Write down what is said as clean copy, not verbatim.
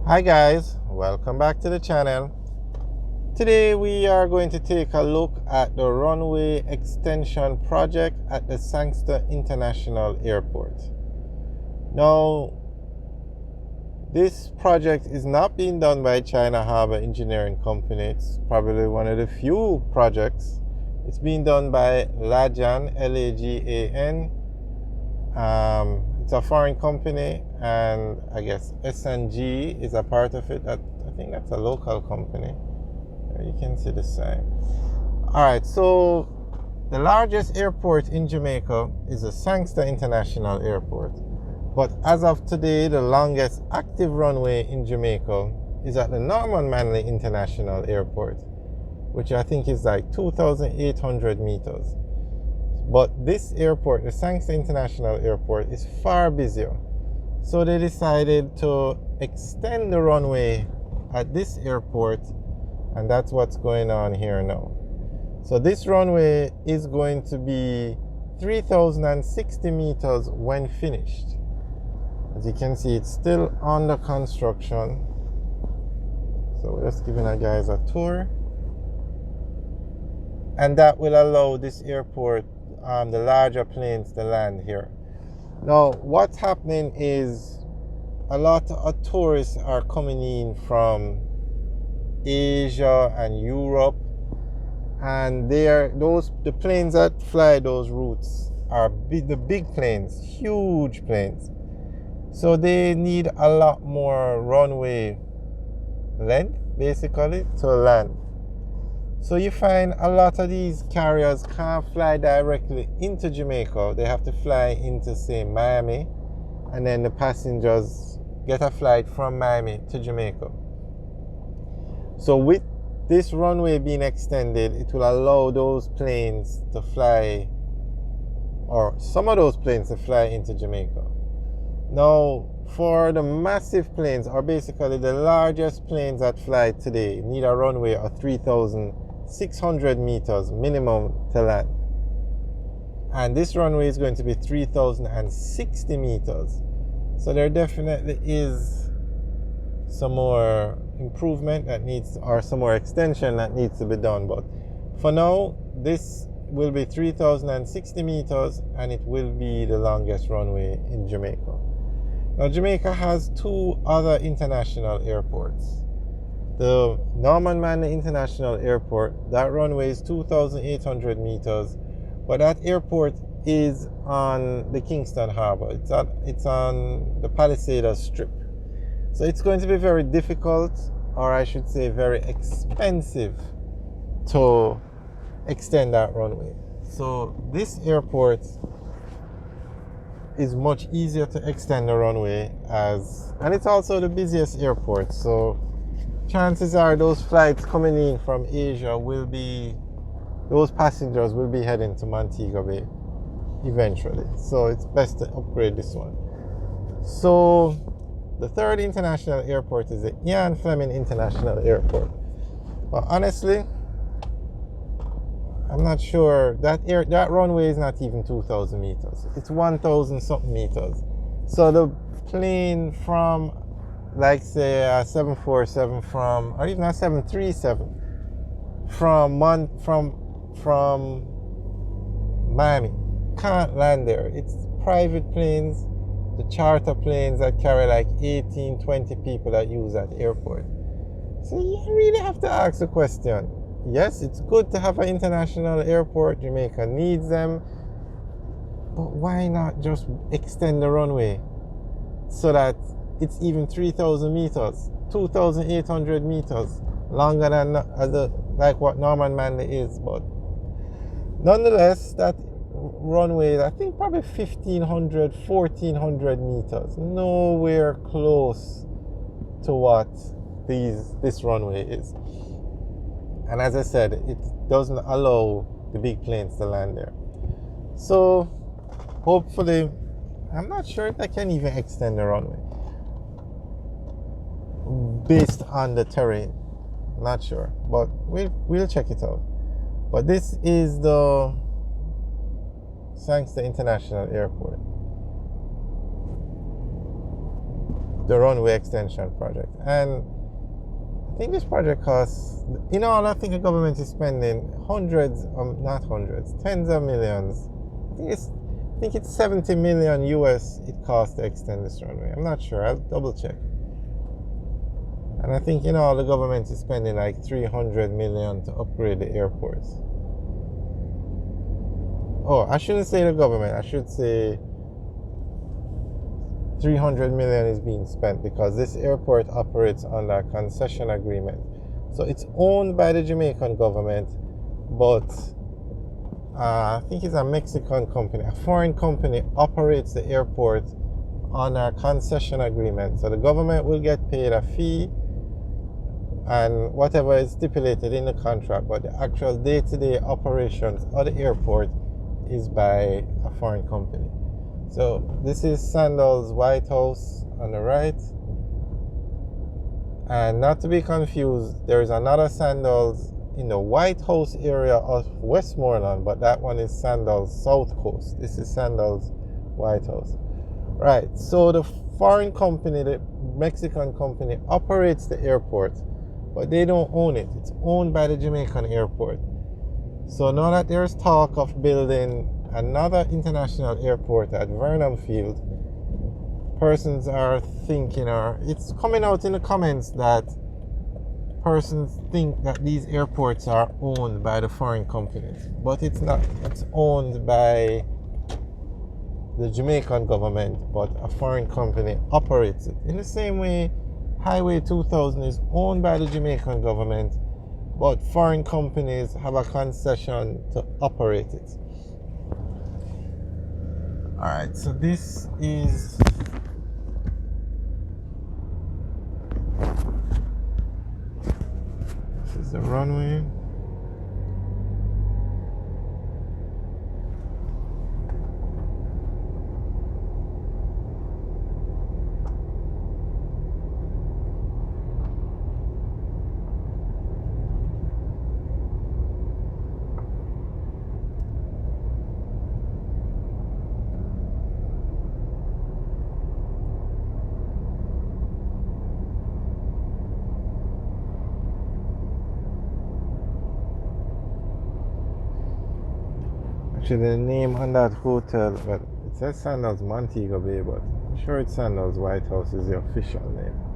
Hi guys, welcome back to the channel. Today we are going to take a look at the runway extension project at the Sangster International Airport. Now, this project is not being done by China Harbour Engineering Company. It's probably one of the few projects. It's being done by Lagan, Lagan. It's a foreign company, and I guess S&G is a part of it. I think that's a local company. You can see the sign. Alright, so the largest airport in Jamaica is the Sangster International Airport. But as of today, the longest active runway in Jamaica is at the Norman Manley International Airport, which I think is like 2,800 meters. But this airport, the Sangster International Airport, is far busier. So they decided to extend the runway at this airport, and that's what's going on here now. So this runway is going to be 3,060 meters when finished. As you can see, it's still under construction. So we're just giving you guys a tour. And that will allow this airport, the larger planes, to land here. Now, what's happening is a lot of tourists are coming in from Asia and Europe, and the planes that fly those routes are the big planes, huge planes. So they need a lot more runway length, basically, to land. So you find a lot of these carriers can't fly directly into Jamaica. They have to fly into, say, Miami, and then the passengers get a flight from Miami to Jamaica. So with this runway being extended, it will allow those planes to fly, or some of those planes to fly into Jamaica. Now, for the massive planes, or basically the largest planes that fly today, need a runway of 3,600 meters minimum to land. And this runway is going to be 3,060 meters. So there definitely is some more improvement that needs, or some more extension that needs to be done. But for now, this will be 3,060 meters, and it will be the longest runway in Jamaica. Now, Jamaica has two other international airports. The Norman Manley International Airport, that runway is 2,800 meters, but that airport is on the Kingston Harbour. It's on the Palisades Strip. So it's going to be very difficult, or I should say very expensive, to extend that runway. So this airport is much easier to extend the runway, and it's also the busiest airport. So chances are those flights coming in from Asia those passengers will be heading to Montego Bay eventually. So it's best to upgrade this one. So the third international airport is the Ian Fleming International Airport. But honestly, I'm not sure. That runway is not even 2,000 meters. It's 1,000 something meters. So the plane from, like, say, a 747 from, or even a 737 from Miami can't land there. It's private planes, the charter planes that carry like 18, 20 people that use that airport. So you really have to ask the question. Yes, it's good to have an international airport. Jamaica needs them. But why not just extend the runway so that it's even 3,000 meters, 2,800 meters, longer than like what Norman Manley is. But nonetheless, that runway is, I think, probably 1,500, 1,400 meters. Nowhere close to what this runway is. And as I said, it doesn't allow the big planes to land there. So hopefully, I'm not sure if I can even extend the runway based on the terrain. Not sure, but we'll check it out. But this is the Sangster International Airport. the Runway extension project. And I think this project costs, in all, I think the government is spending hundreds, not hundreds, tens of millions. I think it's 70 million US it costs to extend this runway. I'm not sure, I'll double check. And I think in all, the government is spending like 300 million to upgrade the airports. Oh, I shouldn't say the government, I should say 300 million is being spent because this airport operates under a concession agreement. So it's owned by the Jamaican government, but I think it's a Mexican company. A foreign company operates the airport on a concession agreement. So the government will get paid a fee and whatever is stipulated in the contract, but the actual day-to-day operations of the airport is by a foreign company. So this is Sandals White House on the right. And not to be confused, there is another Sandals in the White House area of Westmoreland, but that one is Sandals South Coast. This is Sandals White House. Right, so the foreign company, the Mexican company, operates the airport, but they don't own it. It's owned by the Jamaican airport. So now that there's talk of building another international airport at Vernon Field, persons are thinking, or it's coming out in the comments that persons think that these airports are owned by the foreign companies, but it's not. It's owned by the Jamaican government, but a foreign company operates it. In the same way, Highway 2000 is owned by the Jamaican government, but foreign companies have a concession to operate it. Alright, so this is the runway. Actually, the name on that hotel, well, it says Sandals Montego Bay, but I'm sure it's Sandals White House is the official name.